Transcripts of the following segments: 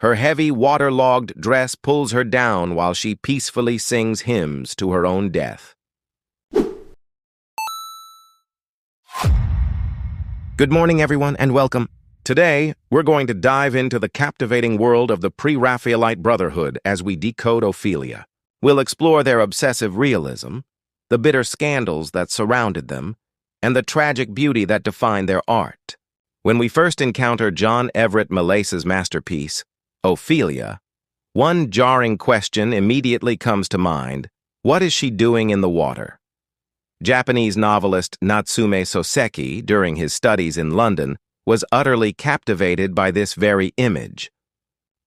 Her heavy, waterlogged dress pulls her down while she peacefully sings hymns to her own death. Good morning, everyone, and welcome. Today, we're going to dive into the captivating world of the Pre-Raphaelite Brotherhood as we decode Ophelia. We'll explore their obsessive realism, the bitter scandals that surrounded them, and the tragic beauty that defined their art. When we first encounter John Everett Millais' masterpiece, Ophelia, one jarring question immediately comes to mind: what is she doing in the water? Japanese novelist Natsume Soseki, during his studies in London, was utterly captivated by this very image.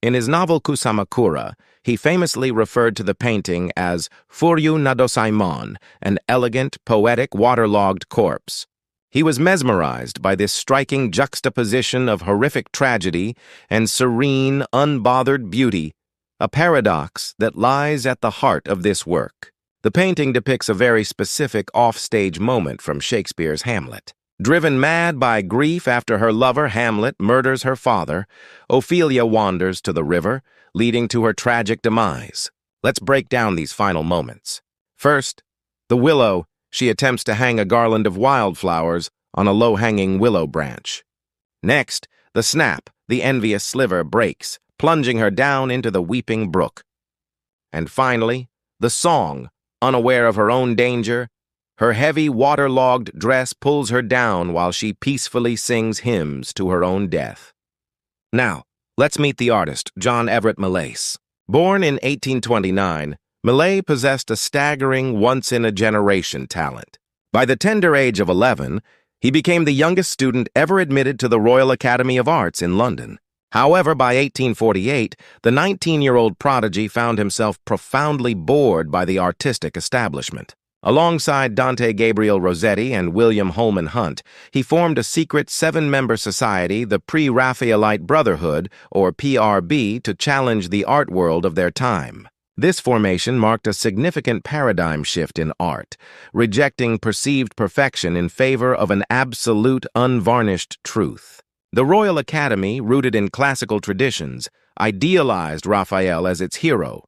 In his novel Kusamakura, he famously referred to the painting as Furyu Nadosaimon, an elegant, poetic, waterlogged corpse. He was mesmerized by this striking juxtaposition of horrific tragedy and serene, unbothered beauty, a paradox that lies at the heart of this work. The painting depicts a very specific offstage moment from Shakespeare's Hamlet. Driven mad by grief after her lover Hamlet murders her father, Ophelia wanders to the river, leading to her tragic demise. Let's break down these final moments. First, the willow. She attempts to hang a garland of wildflowers on a low-hanging willow branch. Next, the snap. The envious sliver breaks, plunging her down into the weeping brook. And finally, the song. Unaware of her own danger, her heavy, waterlogged dress pulls her down while she peacefully sings hymns to her own death. Now, let's meet the artist, John Everett Millais. Born in 1829, Millais possessed a staggering, once-in-a-generation talent. By the tender age of 11, he became the youngest student ever admitted to the Royal Academy of Arts in London. However, by 1848, the 19-year-old prodigy found himself profoundly bored by the artistic establishment. Alongside Dante Gabriel Rossetti and William Holman Hunt, he formed a secret 7-member society, the Pre-Raphaelite Brotherhood, or PRB, to challenge the art world of their time. This formation marked a significant paradigm shift in art, rejecting perceived perfection in favor of an absolute, unvarnished truth. The Royal Academy, rooted in classical traditions, idealized Raphael as its hero,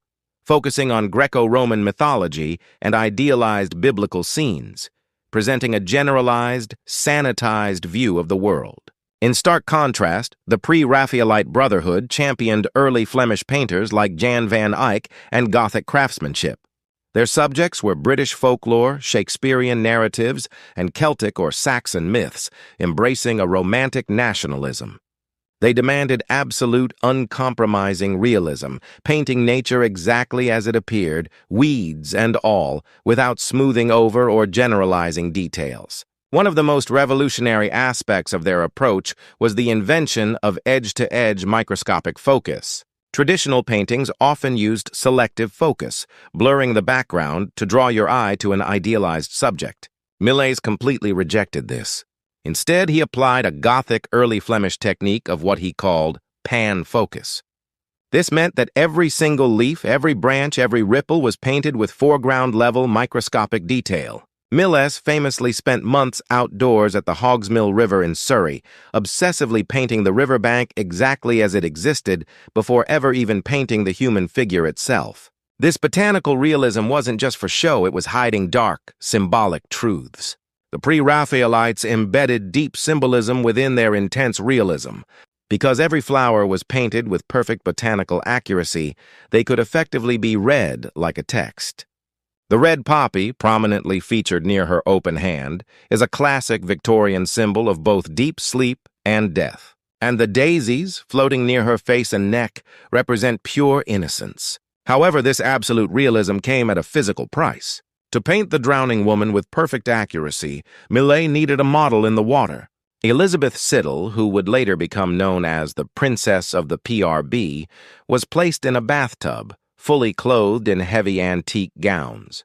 focusing on Greco-Roman mythology and idealized biblical scenes, presenting a generalized, sanitized view of the world. In stark contrast, the Pre-Raphaelite Brotherhood championed early Flemish painters like Jan van Eyck and Gothic craftsmanship. Their subjects were British folklore, Shakespearean narratives, and Celtic or Saxon myths, embracing a romantic nationalism. They demanded absolute, uncompromising realism, painting nature exactly as it appeared, weeds and all, without smoothing over or generalizing details. One of the most revolutionary aspects of their approach was the invention of edge-to-edge microscopic focus. Traditional paintings often used selective focus, blurring the background to draw your eye to an idealized subject. Millais completely rejected this. Instead, he applied a Gothic early Flemish technique of what he called pan focus. This meant that every single leaf, every branch, every ripple was painted with foreground-level microscopic detail. Millais famously spent months outdoors at the Hogsmill River in Surrey, obsessively painting the riverbank exactly as it existed before ever even painting the human figure itself. This botanical realism wasn't just for show, it was hiding dark, symbolic truths. The Pre-Raphaelites embedded deep symbolism within their intense realism. Because every flower was painted with perfect botanical accuracy, they could effectively be read like a text. The red poppy, prominently featured near her open hand, is a classic Victorian symbol of both deep sleep and death. And the daisies, floating near her face and neck, represent pure innocence. However, this absolute realism came at a physical price. To paint the drowning woman with perfect accuracy, Millais needed a model in the water. Elizabeth Siddal, who would later become known as the Princess of the PRB, was placed in a bathtub, fully clothed in heavy antique gowns.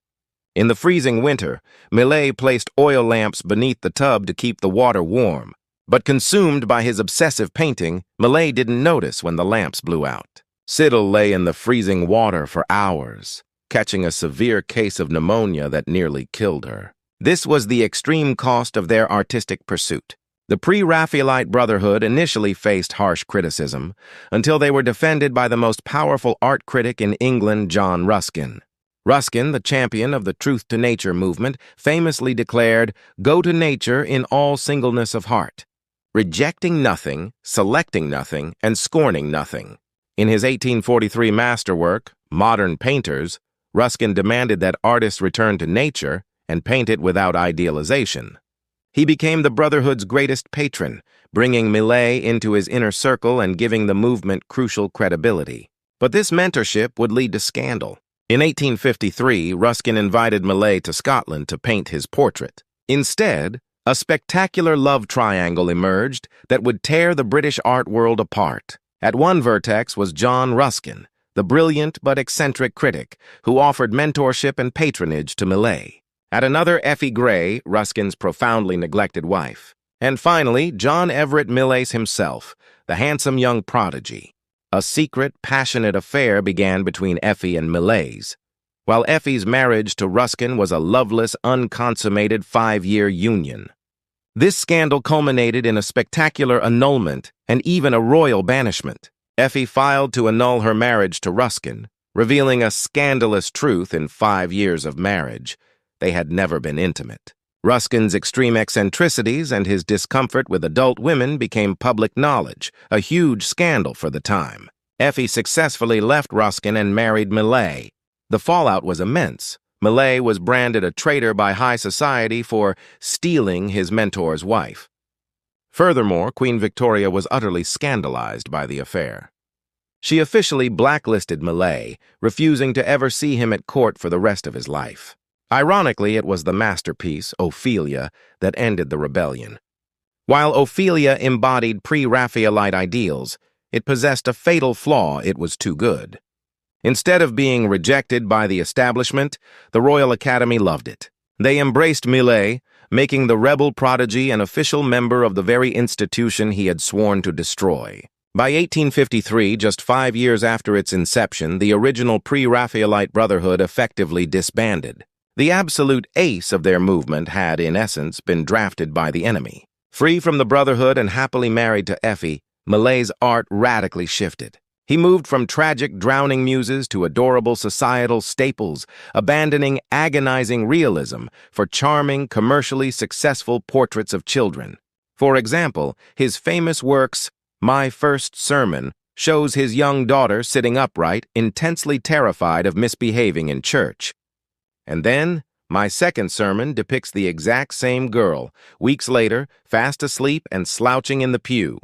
In the freezing winter, Millais placed oil lamps beneath the tub to keep the water warm. But consumed by his obsessive painting, Millais didn't notice when the lamps blew out. Siddal lay in the freezing water for hours, catching a severe case of pneumonia that nearly killed her. This was the extreme cost of their artistic pursuit. The Pre-Raphaelite Brotherhood initially faced harsh criticism until they were defended by the most powerful art critic in England, John Ruskin. Ruskin, the champion of the Truth to Nature movement, famously declared, "Go to nature in all singleness of heart, rejecting nothing, selecting nothing, and scorning nothing." In his 1843 masterwork, Modern Painters, Ruskin demanded that artists return to nature and paint it without idealization. He became the Brotherhood's greatest patron, bringing Millais into his inner circle and giving the movement crucial credibility. But this mentorship would lead to scandal. In 1853, Ruskin invited Millais to Scotland to paint his portrait. Instead, a spectacular love triangle emerged that would tear the British art world apart. At one vertex was John Ruskin, the brilliant but eccentric critic who offered mentorship and patronage to Millais. At another, Effie, Ruskin's profoundly neglected wife. And finally, John Everett Millais himself, the handsome young prodigy. A secret, passionate affair began between Effie and Millais, while Effie's marriage to Ruskin was a loveless, unconsummated 5-year union. This scandal culminated in a spectacular annulment and even a royal banishment. Effie filed to annul her marriage to Ruskin, revealing a scandalous truth in 5 years of marriage. They had never been intimate. Ruskin's extreme eccentricities and his discomfort with adult women became public knowledge, a huge scandal for the time. Effie successfully left Ruskin and married Millais. The fallout was immense. Millais was branded a traitor by high society for stealing his mentor's wife. Furthermore, Queen Victoria was utterly scandalized by the affair. She officially blacklisted Millais, refusing to ever see him at court for the rest of his life. Ironically, it was the masterpiece, Ophelia, that ended the rebellion. While Ophelia embodied pre-Raphaelite ideals, it possessed a fatal flaw: it was too good. Instead of being rejected by the establishment, the Royal Academy loved it. They embraced Millais, making the rebel prodigy an official member of the very institution he had sworn to destroy. By 1853, just 5 years after its inception, the original Pre-Raphaelite Brotherhood effectively disbanded. The absolute ace of their movement had, in essence, been drafted by the enemy. Free from the Brotherhood and happily married to Effie, Millais' art radically shifted. He moved from tragic drowning muses to adorable societal staples, abandoning agonizing realism for charming, commercially successful portraits of children. For example, his famous works, My First Sermon, shows his young daughter sitting upright, intensely terrified of misbehaving in church. And then, My Second Sermon depicts the exact same girl, weeks later, fast asleep and slouching in the pew.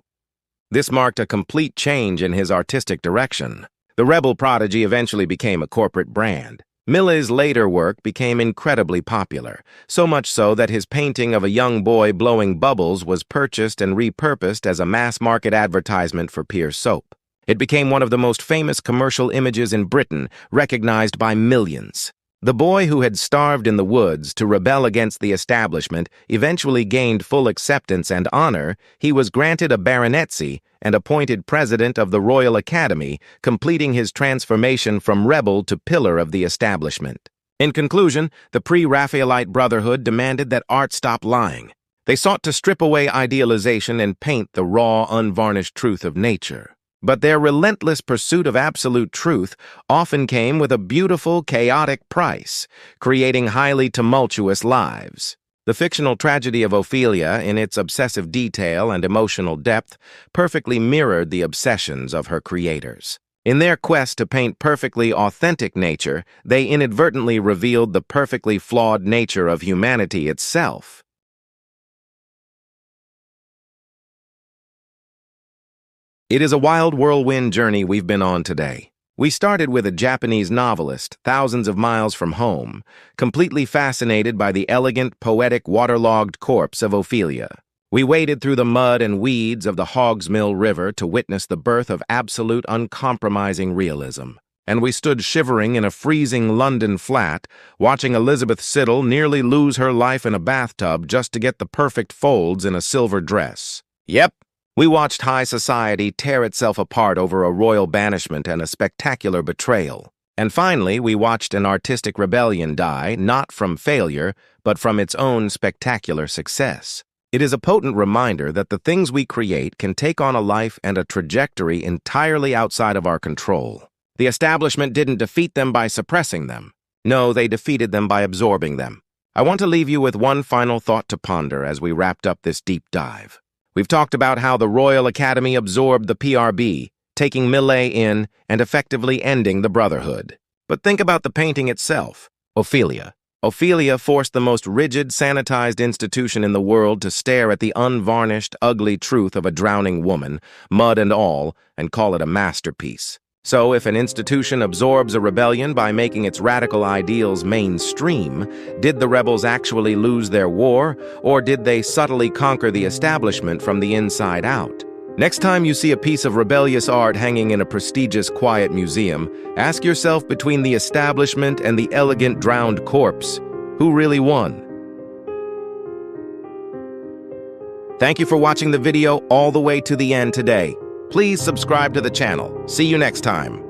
This marked a complete change in his artistic direction. The rebel prodigy eventually became a corporate brand. Millais' later work became incredibly popular, so much so that his painting of a young boy blowing bubbles was purchased and repurposed as a mass-market advertisement for Pear's soap. It became one of the most famous commercial images in Britain, recognized by millions. The boy who had starved in the woods to rebel against the establishment eventually gained full acceptance and honor. He was granted a baronetcy and appointed president of the Royal Academy, completing his transformation from rebel to pillar of the establishment. In conclusion, the Pre-Raphaelite Brotherhood demanded that art stop lying. They sought to strip away idealization and paint the raw, unvarnished truth of nature. But their relentless pursuit of absolute truth often came with a beautiful, chaotic price, creating highly tumultuous lives. The fictional tragedy of Ophelia, in its obsessive detail and emotional depth, perfectly mirrored the obsessions of her creators. In their quest to paint perfectly authentic nature, they inadvertently revealed the perfectly flawed nature of humanity itself. It is a wild whirlwind journey we've been on today. We started with a Japanese novelist, thousands of miles from home, completely fascinated by the elegant, poetic, waterlogged corpse of Ophelia. We waded through the mud and weeds of the Hogsmill River to witness the birth of absolute, uncompromising realism. And we stood shivering in a freezing London flat, watching Elizabeth Siddal nearly lose her life in a bathtub just to get the perfect folds in a silver dress. Yep. We watched high society tear itself apart over a royal banishment and a spectacular betrayal. And finally, we watched an artistic rebellion die, not from failure, but from its own spectacular success. It is a potent reminder that the things we create can take on a life and a trajectory entirely outside of our control. The establishment didn't defeat them by suppressing them. No, they defeated them by absorbing them. I want to leave you with one final thought to ponder as we wrapped up this deep dive. We've talked about how the Royal Academy absorbed the PRB, taking Millais in and effectively ending the Brotherhood. But think about the painting itself, Ophelia. Ophelia forced the most rigid, sanitized institution in the world to stare at the unvarnished, ugly truth of a drowning woman, mud and all, and call it a masterpiece. So if an institution absorbs a rebellion by making its radical ideals mainstream, did the rebels actually lose their war, or did they subtly conquer the establishment from the inside out? Next time you see a piece of rebellious art hanging in a prestigious, quiet museum, ask yourself, between the establishment and the elegant drowned corpse, who really won? Thank you for watching the video all the way to the end today. Please subscribe to the channel. See you next time.